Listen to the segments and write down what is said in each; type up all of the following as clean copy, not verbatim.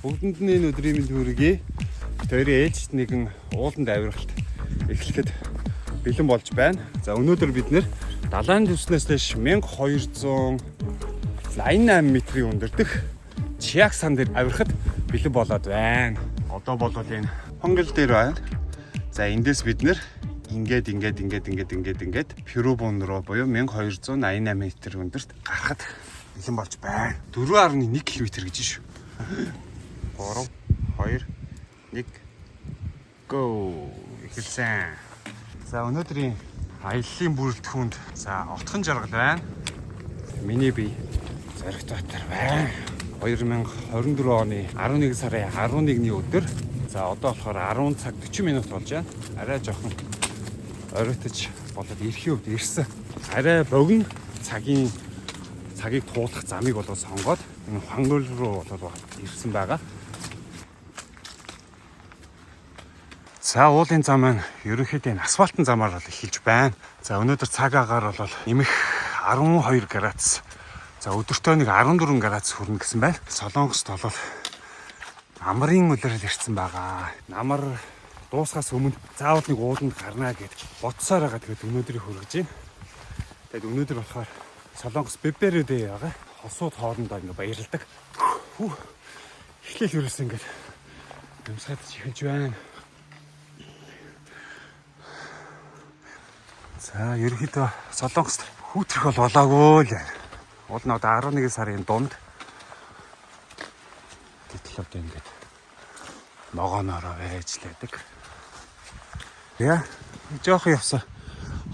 Бүгдэнд нь энэ өдрийн мэнд хүргэе. Тэрийн ээж нэгэн ууланд авиралт эхлэхэд бэлэн болж байна. За өнөөдөр бид нэр далайн түвснээс дэш 1288 метрийн өндөрдөх Чиак сан дээр авирахад бэлэн болоод байна. Одоо бол энэ хонгил дээр байна. За эндээс бид нэр ингээд Пюрубон руу буюу 1288 метр өндөрт гарахад бэлэн болж байна. 4.1 км гэж шүү. 3 2 1 go эхэлсэн. За өнөөдрийн аяллаа бүрэлдэхүүнд за отхон жаргал байна. Миний бие зоригт батар байна. 2024 оны 11 сарын 11-ний өдөр. За одоо болохоор 10 цаг 40 минут болж байна. Арай жоохон оройтож болоод ирэхийн үед ирсэн. Арай богино цагийг туулах замыг болоо сонгоод энэ хонгол руу болоод ирсэн байгаа. За уулын зам маань ерөнхийдөө асфальтын замаар бол эхэлж байна. За өнөөдөр цаг агаар бол нэмэх 12 градус. За өдөртөө нэг 14 градус хүрнэ гэсэн байна. Солонгост бол намрын улирал ирсэн байгаа. Намар дуусахаас өмнө заавал нэг ууланд гарнаа гэд бодсоор байгаа. Тэгээд өнөөдрийг хүргэж байна. Тэгээд өнөөдөр болохоор Солонгос Биберүүдээ байгаа. Хосууд хоорондоо ингээ баярлдаг. Эхлээл ерөөс ингээд юмсаад эхэлж байна. За ерөнхийдөө Солонгост хүүтрэх бол болоогүй л. Уул нь одоо 11 сарын дунд гэтэл одоо ингээд ногоонороо байж лээдэг. Яа, жоохон явсаа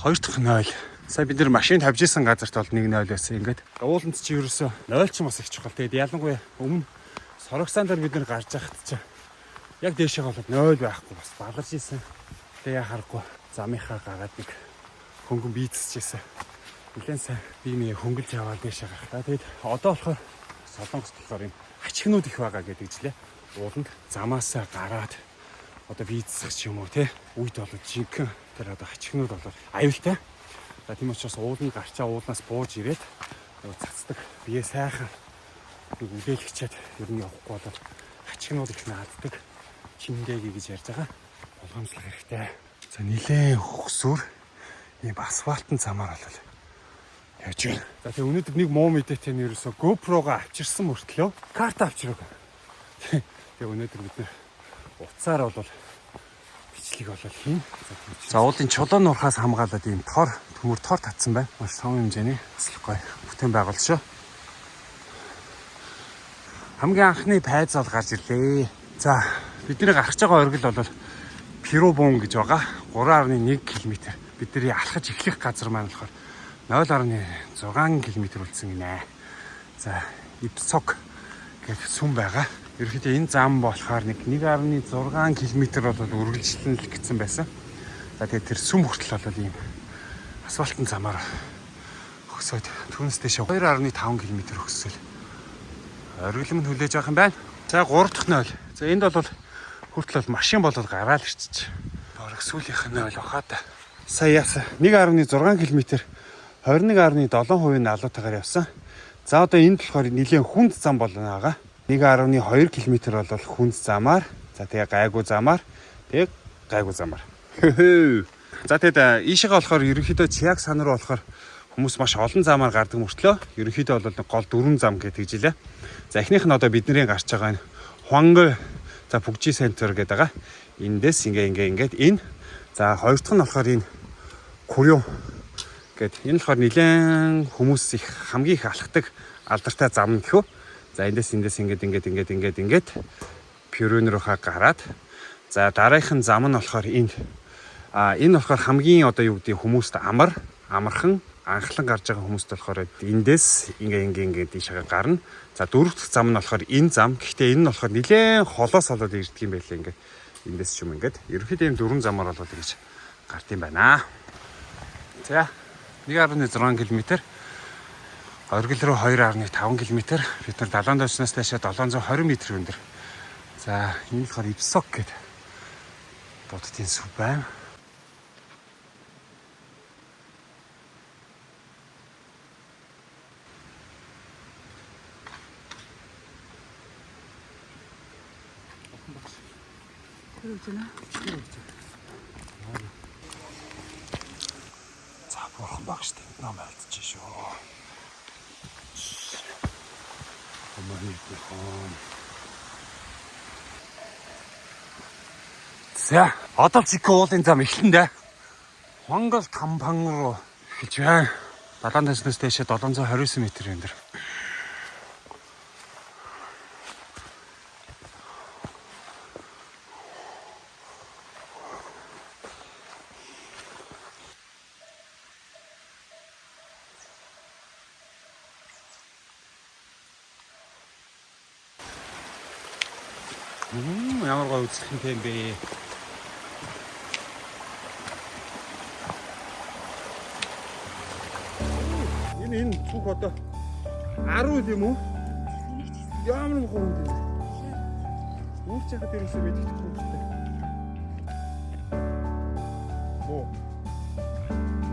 2 дахь 0. Сая бид нар машин тавьж исэн газарт бол 1-0 байсан. Ингээд ууланд чи ерөөсөө 0 ч бас их чухал. Тэгээд ялангуяа өмнө Сороксан дээр бид нар гарч байхад чи яг дээшээ болоод 0 байхгүй бас баларж исэн. Тэгээ харахгүй замынхаа гараад нэг хөнгөн бийцчихсэн. Нилээн сайн бие хөнгөлж яваад дээшээ гарах. Тэгээд одоо болохоор Солонгост болохоор юм хачигнууд их байгаа гэдэг жилээ. Ууланд замаасаа гараад одоо бийцсэх ч юм уу те. Үйд болоод жинхэнэ тэр одоо хачигнууд болоод аюултай. За тийм учраас ууланд гарчаа уулнаас бууж ирээд цацдаг бие сайхан нэг үлээлгчээд ер нь явахгүй болоод хачигнууд их нааддаг. Чимдээги гэж ярьж байгаа. Болгоомжлох хэрэгтэй. За нилээн хөксүр ийм асфальтын замаар болол явж байна. За тэгээ өнөөдөр нэг муу мэдээтэй нь ерөөсө GoPro-го авчирсан мөртлөө карт авчираг. Тэгээ өнөөдөр бид нэр уцаар болол бичлэг болол хийн. За уулын чулуун нурхаас хамгаалаад ийм төмөр тор татсан байна. Маш том хэмжээний бас гоё бүтээн байгуул шүү. Хамгийн анхны пайз бол гарч ирлээ. За бидний гарч байгаа оргил бол Пюрубон гэж байгаа. 3.1 км. Бидний алхаж эхлэх газар маань болохоор 0.6 км үлдсэн гинэ. За Ипсок гэх сүм байгаа. Ерөнхийдөө энэ зам болохоор 1.6 км бол үргэлжлэн л гисэн байсан. За тэгээд тэр сүм хүртэл бол ийм асфальтын замаар хөсөөд түүнээс дэше 2.5 км хөсөөл оргилом нь хүлээж авах юм байна. За 3 дахь 0. За энд бол хүртэл бол машин болоод гараал ирчих. Бараг сүүлийнх нь 0 баха та. Сая яасан 1.6 км 21.7% налуутайгаар явсан. За одоо энд болохоор нэлээд хүнд зам болно байгаа. 1.2 км бол хүнд замаар, за тэгээ гайгүй замаар, тэгээ гайгүй замаар. За тэгээд ийшээгээ болохоор ерөнхийдөө Чиак сан руу болохоор хүмүүс маш олон замаар гардаг мөртлөө ерөнхийдөө бол гол 4 зам гэдэг жилээ. За эхнийх нь одоо бидний гарч байгаа нь Хуангой за Пүгжи центр гэдэг байгаа. Эндээс ингээд энэ. За хоёр дахь нь болохоор энэ Курё гэд энэ болохоор нэлээд хүмүүс их хамгийн их алхдаг алдартай зам гэхүү. За эндээс ингээд Пюрубон руу гараад за дараагийн зам нь болохоор энэ болохоор хамгийн одоо юу гэдэг хүмүүст амархан анхлан гарч байгаа хүмүүст болохоор эндээс ингээд ийшээ гарна. За дөрөв дэх зам нь болохоор энэ зам. Гэхдээ энэ нь болохоор нэлээд холоос болоод ирдэг юм байлээ ингээд эндээс ч юм ингээд ерөнхийдөө ийм 4 замаар болоод ингэж гард юм байна. За 1.6 км оргил руу 2.5 км бид нар далайн дооцноос дэше 720 м өндөр. За энэ болохоор Ипсок гэдэг буддын сүм байна. 그러고 있잖아. За бурхан багштай ном алдчих шүү. За одоо цик уулын зам эхлэндэ. Хонгол тамбан руу хийж байна. Далайн таснаас дэше 729 м энэ дэр. Ямар гоё үзэх юм бэ? Энэ цүх одоо 10 юм уу? Ямар мохоо юм бэ? Үүрч яхад ерөөсөө мэддэхгүй юм байна. Оо.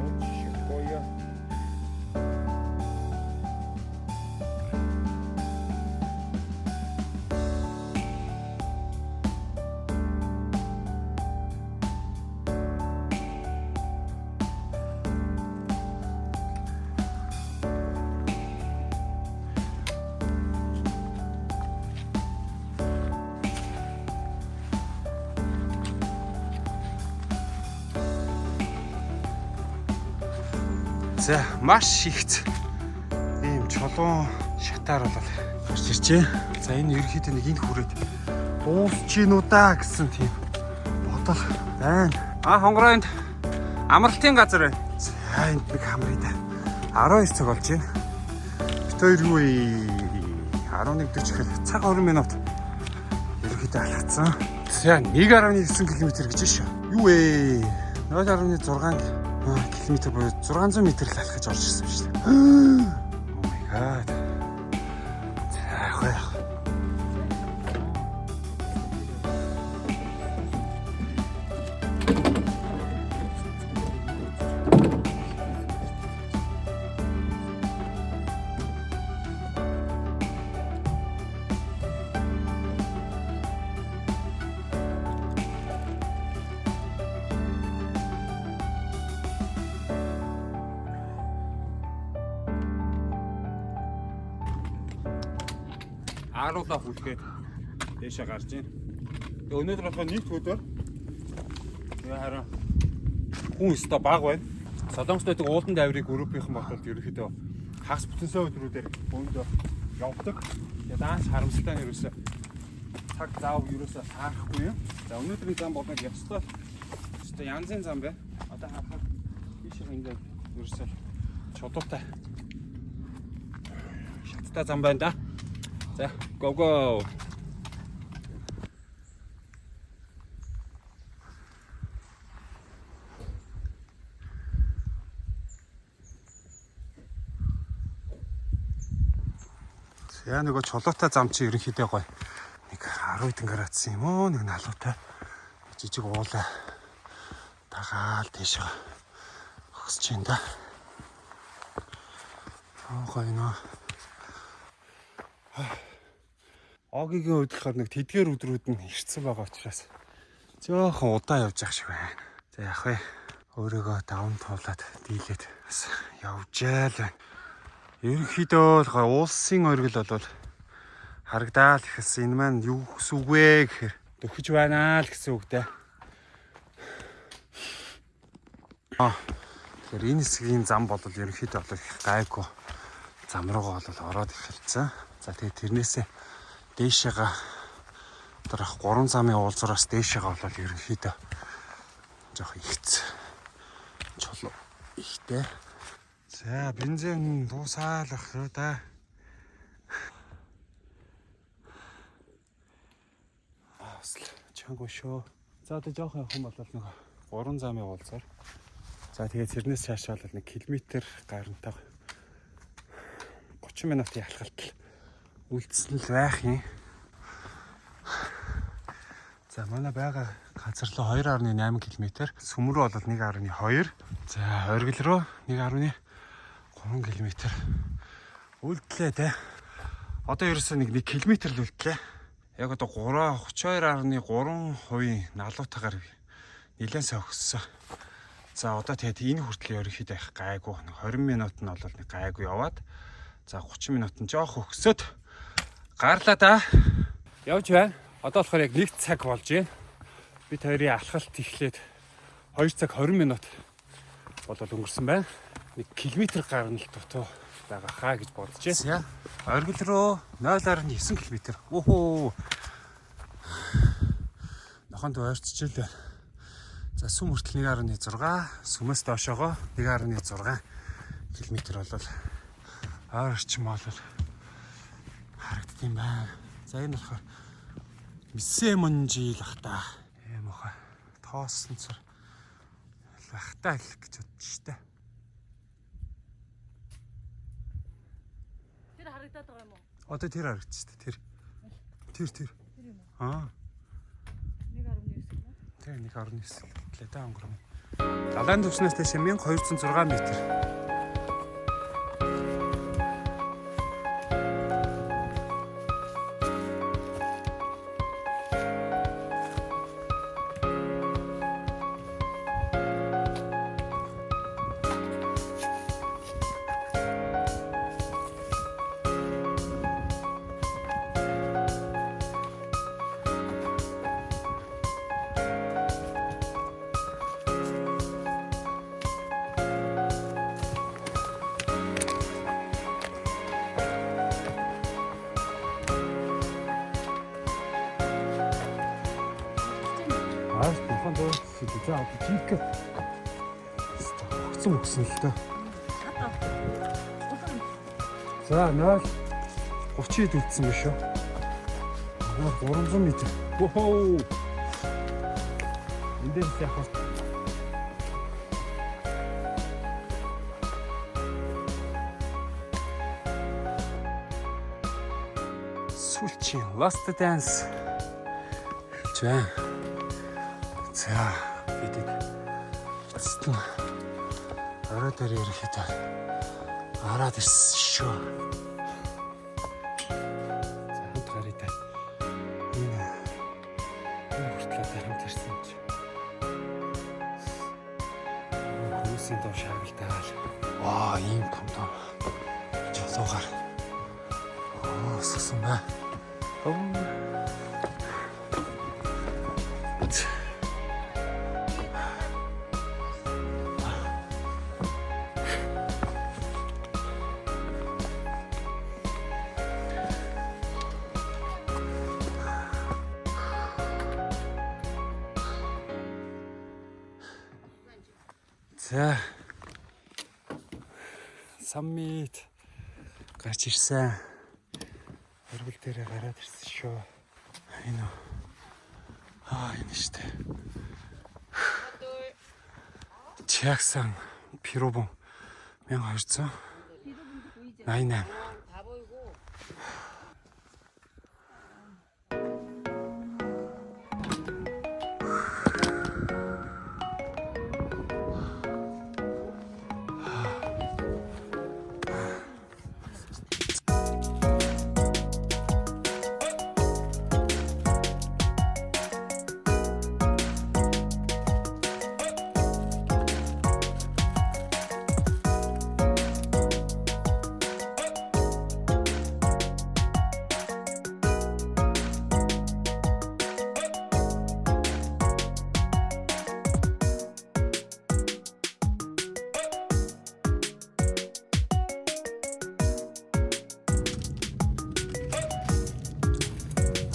Очень гоё. За маш ихц ийм чулуун шатаар болоод гарч ирчээ. За энэ ерөнхийдөө нэг энэ хүрээд дуусч гин үү да гэсэн тийм бодол байна. Хонгороонд амралтын газар байна. За энд нэг хамрыг да. 12 цаг болж байна. Бид хоёр юу вэ? 11:40 гэхэд цаг 20 минут ерөнхийдөө алхацсан. За 1.9 км гэж шүү. Юу вэ? 0.6 километр буюу 600 м л алхаж орж ирсэн шүү дээ. Oh my god. Яах. Аруулаа хүлгээд дэшээ гарч ийн. Тэгээ өнөөдөр болохоор нэг өдөр. Тэгээ харин хүн өстө баг байна. Солонгост байдаг уулан дайврын группийнхэн болоод ерөөхдөө хагас бүтэнсээ өдрүүдээр өөндөө явдаг. Тэгээ даанч харамсалтай нь ерөөсөө цаг заав ерөөсөө таарахгүй юм. За өнөөдрийн зам бол нэг ёстой. Өстө янзын зам байна. Одоо харахад тийшээ ингээд ерөөсөө чулуутай шаттай зам байна да. За, go go. За нөгөө чулуутай зам чи ерөнхийдөө гоё. Нэг 10 хэдэн градус юм уу? Нэг налуутай жижиг уулаа дагаал тийш хогсож байна да. Гоё нөө. Огийн үед болохоор нэг тэдгээр өдрүүд нь ирсэн байгаа учраас жоохон удаан явж явах шиг байна. За яах вэ? Өөрийгөө даван туулаад дийлээд бас явжаал байна. Ерөнхийдөө л улсын оргил бол харагдаал ихэлсэн. Энэ маань юу гэсэн үг вэ гэхээр дөхөж байна л гэсэн үг дээ. Тэгэхээр энэ хэсгийн зам бол ерөнхийдөө бол их гайгүй зам руугаа бол ороод эхэлсэн. За тэгээд тэрнээсээ дээшээгаа дараах 3 замын уулзраас дээшээгаа бол ерөнхийдөө жоох ихц чулуу ихтэй. За бензин дуусаалах юу да. Асл чанга шүү. За одоо жоох явах юм бол нэг 3 замын уулзаар. За тэгээд тэрнээс цаашаа бол 1 км гарантаа 30 минутын алхалт үлдсэн л байх юм. За манай байгаа газар руу 2.8 км, сүм рүү бол 1.2. За оргил руу 1.3 км үлдлээ те. Одоо ерөөсөө нэг км л үлдлээ. Яг одоо 32.3% налуутаагаар нэлээд сайн өгсөн. За одоо тэгээд энэ хүртэл ерөнхийдөө их гайгүй. 20 минут нь бол нэг гайгүй яваад. За 30 минут нь жоох өгсөд гарлаа да. Явж байна. Одоо болохоор яг 1 цаг болж байна. Бид хоёрын алхалт эхлээд 2 цаг 20 минут болол өнгөрсөн байна. 1 км гарна л дутуу байгаа хаа гэж бодож байна. Оргил руу 0.9 км. Өөхөө. Нохонд ойрцчихлээ. За сүм хүртэл 1.6, сүмээс доошоогоо 1.6 км болол орчим болол харагдсан байна. За энэ болохоор Мисэмонжи л ахта. Ийм ухаа тоосон цар лахтаа л гэж бодчих штэ. Тэр харагдаад байгаа юм уу? Одоо тэр харагдчих штэ. Тэр. Тэр юм уу? Аа. 1.9 юм. Тэр 1.9 гэлээ даа өнгөрөн. Далайн түвшнээс дэше 1206 м. Аас телефон дээр за чик. Огцон өгсөн л доо. За 0.30-д үлдсэн биш үү? 300 м. Воо. Эндээс яг сүүлчийн Last Dance. За бидэд цэцэн орой дээр ирэхэд хараад ирсэн шүү. За хамт гарыг та энэ хүртлээ хамт ирсэн юм чи. Хүмүүсийн доо шаагалтаал. Ваа ийм том часуугаар. Сасан ба. За саммит гарч ирсэн. Оргил дээрээ гараад ирсэн шүү. Энэ энэ штэ. Чаксан пиробон 1200 88.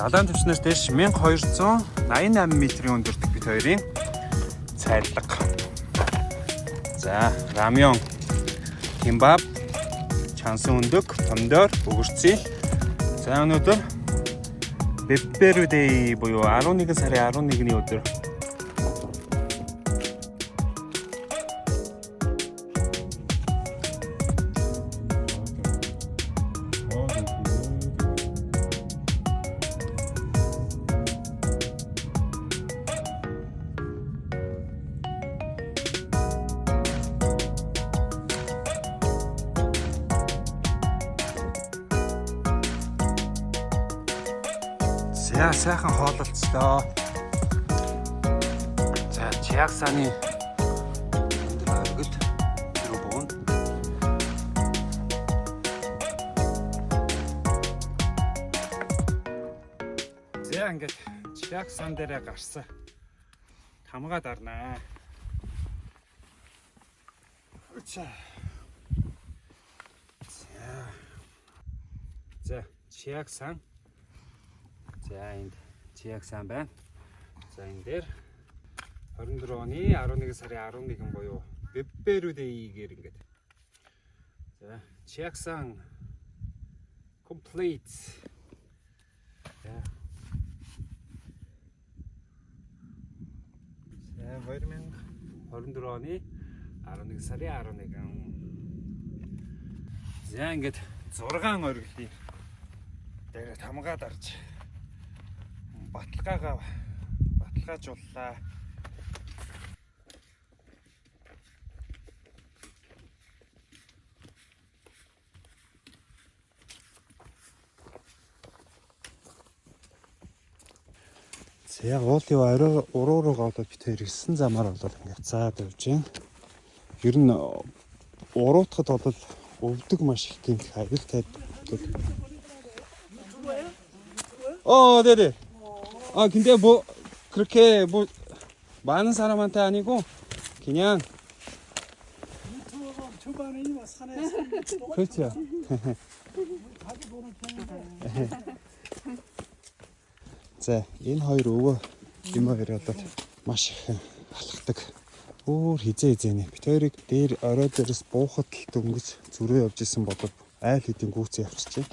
Далайн түвшнээс дэш 1288 м-ийн өндөртөг бид хоёрын цайрлага. За, рамён, кимбаб, чансан өндөг, помидор, өгөрцөл. За өнөөдөр пепперудэй буюу 11 сарын 11-ний өдөр. сайхан хоололцлоо. За Чиагсаны өргөд рүү буун. За ингээд Чиагсан дээрээ гарсан. Хамгаа дарнаа. За Чиагсан. За энд Чиагсан байна. За энэ дээр 24 оны 11 сарын 11 буюу Бэббэрүдэйгээр ингээд. За Чиагсан complete. За 2024 оны 11 сарын 11. За ингээд 6 оргилын дээр хамгаа дарж баталгаажууллаа. За яг уулын уруугаа болоод бид хоёр 9 замаар болоод ингээд заад явж байна. Ер нь уруутахад бол өвдөг маш их тийм аюултай. 네네. 근데 뭐 그렇게 뭐 많은 사람한테 아니고 그냥 유튜브가 초반에 산에 그렇죠. 자주 보는 편인데 За энэ хоёр өвөө юм хоёр болоод маш их алхдаг. Өөр хизээ. Бид хоёрыг дээр орой дээрээс буухад л дөнгөж зүрөө явж исэн бодод айл хэдийн гүйцэн явчихжээ.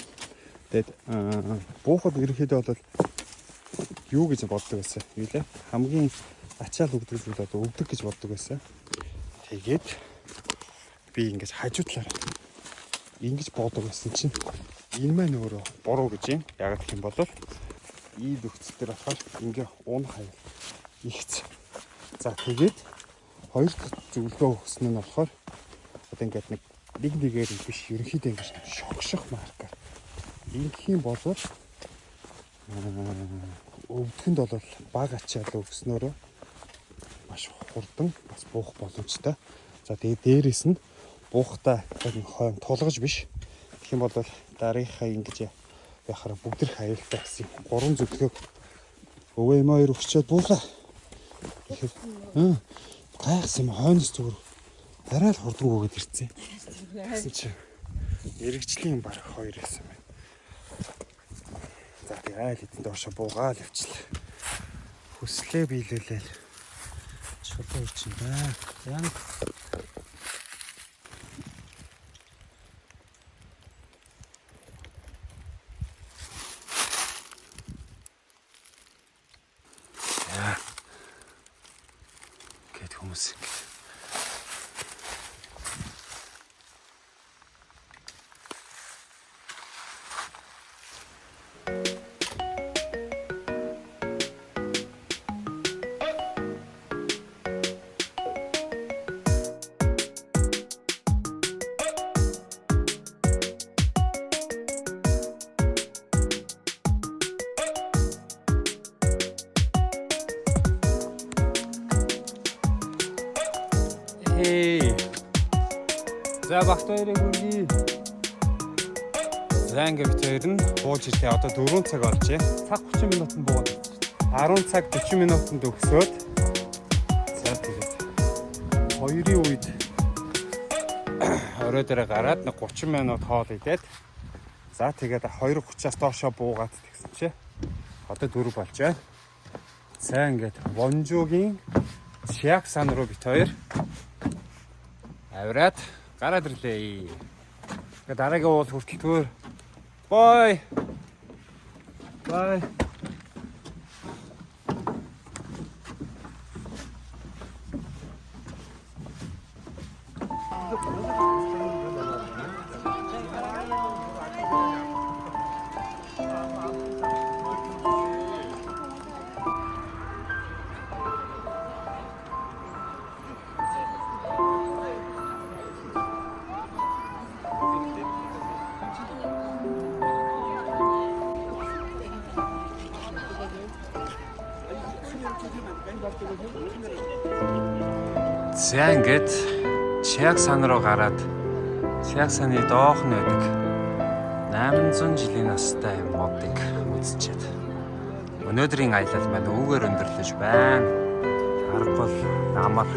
Тэгээд буухад ерөнхийдөө бол юу гэж боддог байсан. Юу лээ? Хамгийн ачаал өгдөг зүйл одоо өвдөг гэж боддог байсан. Тэгээд би ингэж хажуудлаараа ингэж боддог байсан чинь энэ маань өөрөө буруу гэж юм. Яг гэх юм бол ий нөхцөл төр болохоор ингээ уун хаял ихц. За тэгээд хоёр дахь зөвлөгөө өгсөн нь болохоор одоо ингээд нэг нэгээр биш ерөнхийдөө ингэж шогшох маркер. Ингэхийн бол өвдгөнд бол баг ачаал өгснөөрөө маш хурдан бас буух боломжтой. За тэгээд дээрээс нь буухтаа хойно тулгаж биш. Тэгэх юм бол дараагийнхаа ингэж яхаар бүгдэрх аюултай гэсэн 3 зөвлөгөө өвөө юм хоёр өчөөд буулаа. Тэгэхээр гайхсан юм хойноос зүгээр арай л хурдан өгөөд ирцээ. Гэсэн чи эргэжлийн баг 2 байсан байна. За тэгээ айл хэдэн доошо буугаал явчлаа. Хүслээ биелүүлээл. Чулуу ирчин байна. За гэт хүмүүс За багт хоёрыг үргэлж. За ингээд бид хоёр нь бууж ирлээ. Одоо 4 цаг болжээ. Цаг 30 минутанд буугаад. 10 цаг 40 минутанд өгсөөд. За тэгээд хоёрын үед орой дээр гараад 30 минут хоол идээд. За тэгээд 2:30-аас доошоо буугаад тэгсэн чи одоо 4 болж байна. За ингээд Вонжугийн Чиагсан руу бид хоёр авираад гараад ирлээ. Тэгээд дараагийн уул хүртэл төр. Бай. Бай. За ингээд Чиаг сан руу гараад Чиаг саны доох нь байдаг 800 жилийн настай модыг үзчихэд өнөөдрийн аялал маань үүгээр өндөрлөж байна. Арга бол намар.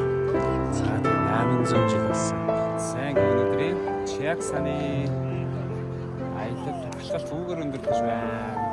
За 800 жил болсон. Сайн өнөөдрийн Чиаг саны аялал авчлалт үүгээр өндөрлөж байна.